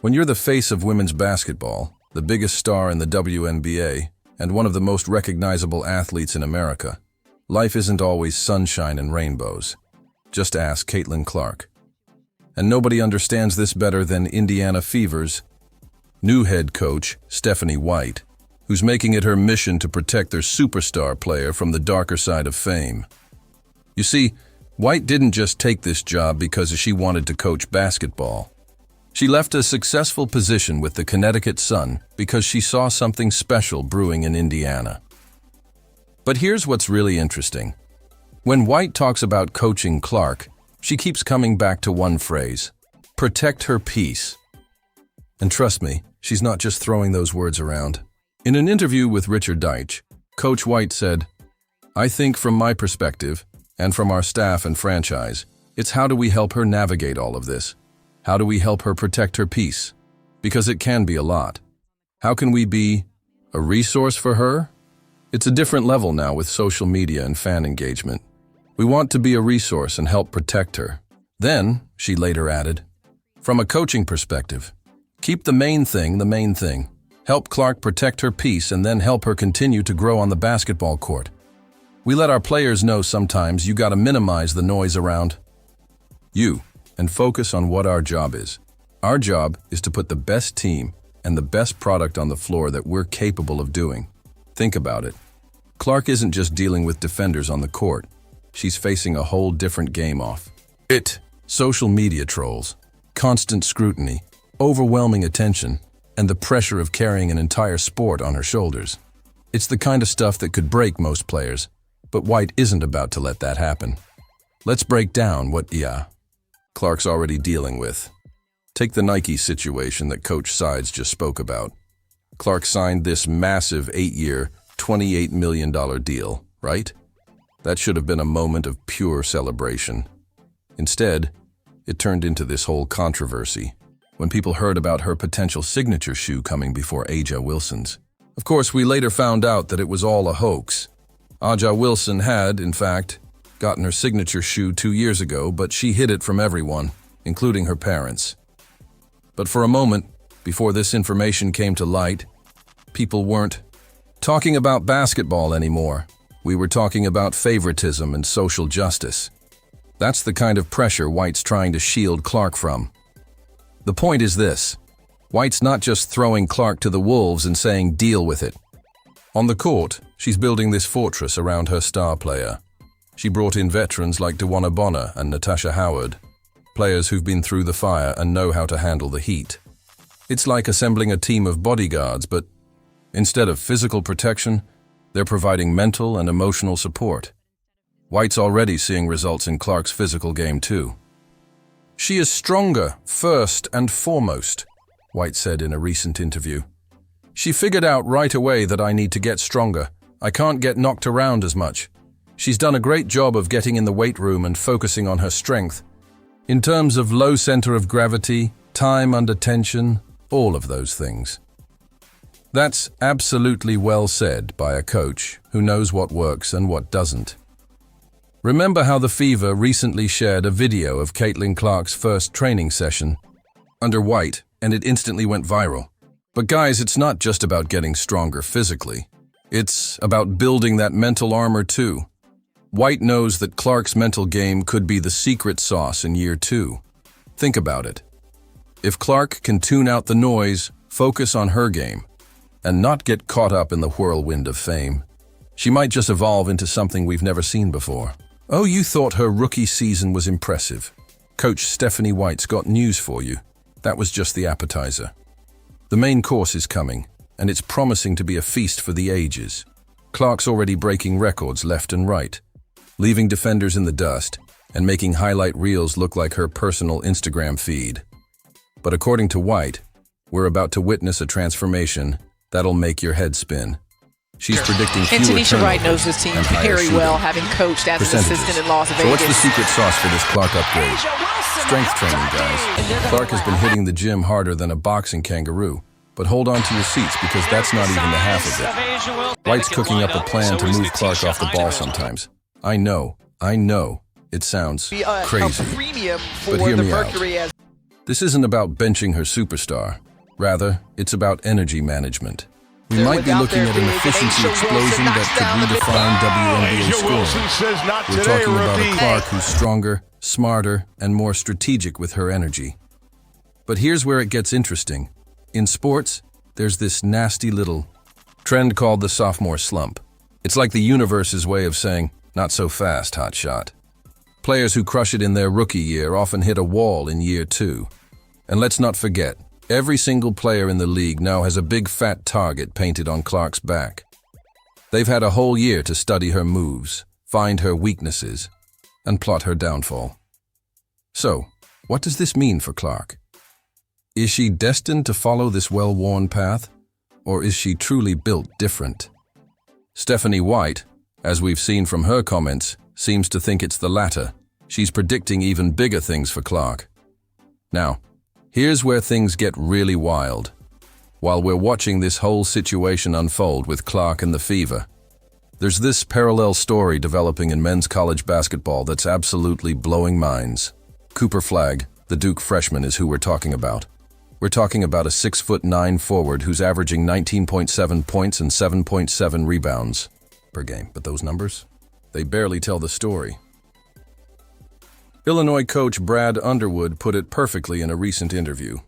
When you're the face of women's basketball, the biggest star in the WNBA, and one of the most recognizable athletes in America, life isn't always sunshine and rainbows. Just ask Caitlin Clark. And nobody understands this better than Indiana Fever's new head coach, Stephanie White, who's making it her mission to protect their superstar player from the darker side of fame. You see, White didn't just take this job because she wanted to coach basketball. She left a successful position with the Connecticut Sun because she saw something special brewing in Indiana. But here's what's really interesting. When White talks about coaching Clark, she keeps coming back to one phrase: protect her peace. And trust me, she's not just throwing those words around. In an interview with Richard Deitch, Coach White said, "I think from my perspective, and from our staff and franchise, it's how do we help her navigate all of this? How do we help her protect her peace? Because it can be a lot. How can we be a resource for her? It's a different level now with social media and fan engagement. We want to be a resource and help protect her." Then, she later added, "From a coaching perspective, keep the main thing the main thing. Help Clark protect her peace and then help her continue to grow on the basketball court. We let our players know sometimes you gotta minimize the noise around you and focus on what our job is. Our job is to put the best team and the best product on the floor that we're capable of doing." Think about it. Clark isn't just dealing with defenders on the court. She's facing a whole different game off it. Social media trolls, constant scrutiny, overwhelming attention, and the pressure of carrying an entire sport on her shoulders. It's the kind of stuff that could break most players, but White isn't about to let that happen. Let's break down what Clark's already dealing with. Take the Nike situation that Coach Sides just spoke about. Clark signed this massive 8-year, $28 million deal, right? That should have been a moment of pure celebration. Instead, it turned into this whole controversy when people heard about her potential signature shoe coming before A'ja Wilson's. Of course, we later found out that it was all a hoax. A'ja Wilson had, in fact, gotten her signature shoe 2 years ago, but she hid it from everyone, including her parents. But for a moment, before this information came to light, people weren't talking about basketball anymore. We were talking about favoritism and social justice. That's the kind of pressure White's trying to shield Clark from. The point is this: White's not just throwing Clark to the wolves and saying deal with it. On the court, she's building this fortress around her star player. She brought in veterans like DeWanna Bonner and Natasha Howard, players who've been through the fire and know how to handle the heat. It's like assembling a team of bodyguards, but instead of physical protection, they're providing mental and emotional support. White's already seeing results in Clark's physical game too. "She is stronger, first and foremost," White said in a recent interview. "She figured out right away that I need to get stronger. I can't get knocked around as much. She's done a great job of getting in the weight room and focusing on her strength. In terms of low center of gravity, time under tension, all of those things." That's absolutely well said by a coach who knows what works and what doesn't. Remember how the Fever recently shared a video of Caitlin Clark's first training session under White, and it instantly went viral. But guys, it's not just about getting stronger physically. It's about building that mental armor too. White knows that Clark's mental game could be the secret sauce in year 2. Think about it. If Clark can tune out the noise, focus on her game, and not get caught up in the whirlwind of fame, she might just evolve into something we've never seen before. Oh, you thought her rookie season was impressive? Coach Stephanie White's got news for you. That was just the appetizer. The main course is coming, and it's promising to be a feast for the ages. Clark's already breaking records left and right, leaving defenders in the dust and making highlight reels look like her personal Instagram feed. But according to White, we're about to witness a transformation that'll make your head spin. She's predicting fewer And Tanisha Wright knows turnovers this team and higher very shooting well, having coached as an assistant in Las Vegas. So what's the secret sauce for this Clark upgrade? Strength training, guys. Clark has been hitting the gym harder than a boxing kangaroo. But hold on to your seats because that's not even the half of it. White's cooking up a plan to move Clark off the ball sometimes. I know, it sounds crazy, but hear me out. This isn't about benching her superstar. Rather, it's about energy management. We might be looking at an efficiency explosion that could redefine WNBA scoring. We're talking about a Clark who's stronger, smarter, and more strategic with her energy. But here's where it gets interesting. In sports, there's this nasty little trend called the sophomore slump. It's like the universe's way of saying, not so fast, hotshot. Players who crush it in their rookie year often hit a wall in year 2. And let's not forget, every single player in the league now has a big fat target painted on Clark's back. They've had a whole year to study her moves, find her weaknesses, and plot her downfall. So, what does this mean for Clark? Is she destined to follow this well-worn path, or is she truly built different? Stephanie White, as we've seen from her comments, seems to think it's the latter. She's predicting even bigger things for Clark. Now, here's where things get really wild. While we're watching this whole situation unfold with Clark and the Fever, there's this parallel story developing in men's college basketball that's absolutely blowing minds. Cooper Flagg, the Duke freshman, is who we're talking about. We're talking about a 6'9" forward who's averaging 19.7 points and 7.7 rebounds per game. But those numbers? They barely tell the story. Illinois coach Brad Underwood put it perfectly in a recent interview.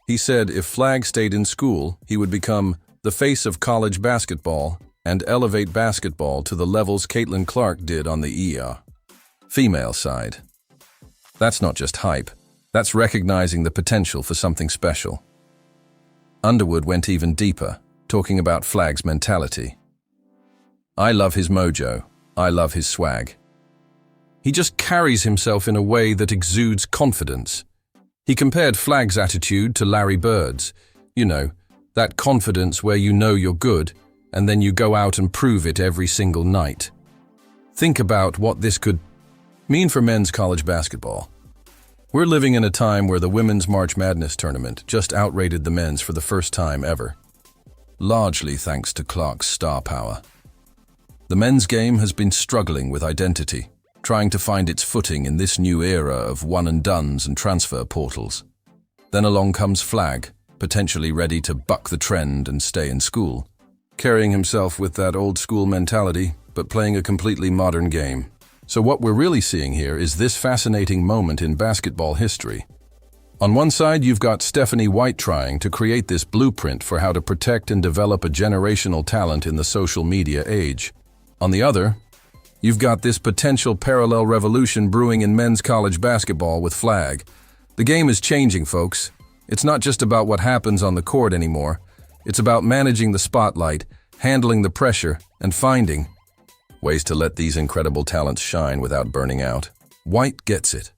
He said if Flagg stayed in school, he would become the face of college basketball and elevate basketball to the levels Caitlin Clark did on the female side. That's not just hype. That's recognizing the potential for something special. Underwood went even deeper, talking about Flagg's mentality. I love his mojo. I love his swag. He just carries himself in a way that exudes confidence. He compared Flagg's attitude to Larry Bird's. You know, that confidence where you know you're good, and then you go out and prove it every single night. Think about what this could mean for men's college basketball. We're living in a time where the women's March Madness tournament just outrated the men's for the first time ever, largely thanks to Clark's star power. The men's game has been struggling with identity, trying to find its footing in this new era of one-and-dones and transfer portals. Then along comes Flagg, potentially ready to buck the trend and stay in school, carrying himself with that old-school mentality, but playing a completely modern game. So what we're really seeing here is this fascinating moment in basketball history. On one side, you've got Stephanie White trying to create this blueprint for how to protect and develop a generational talent in the social media age. On the other, you've got this potential parallel revolution brewing in men's college basketball with Flagg. The game is changing, folks. It's not just about what happens on the court anymore. It's about managing the spotlight, handling the pressure, and finding ways to let these incredible talents shine without burning out. White gets it.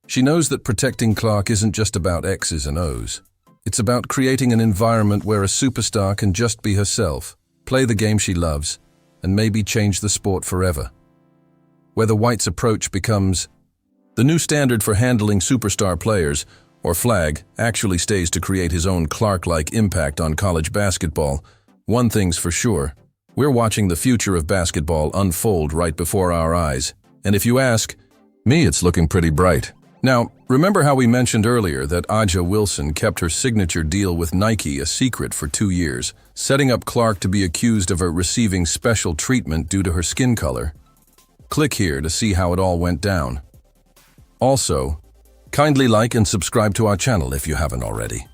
She knows that protecting Clark isn't just about X's and O's. It's about creating an environment where a superstar can just be herself, play the game she loves, and maybe change the sport forever. Whether White's approach becomes the new standard for handling superstar players, or Flagg actually stays to create his own Clark-like impact on college basketball, one thing's for sure. We're watching the future of basketball unfold right before our eyes. And if you ask me, it's looking pretty bright. Now, remember how we mentioned earlier that Aja Wilson kept her signature deal with Nike a secret for 2 years, setting up Clark to be accused of receiving special treatment due to her skin color? Click here to see how it all went down. Also, kindly like and subscribe to our channel if you haven't already.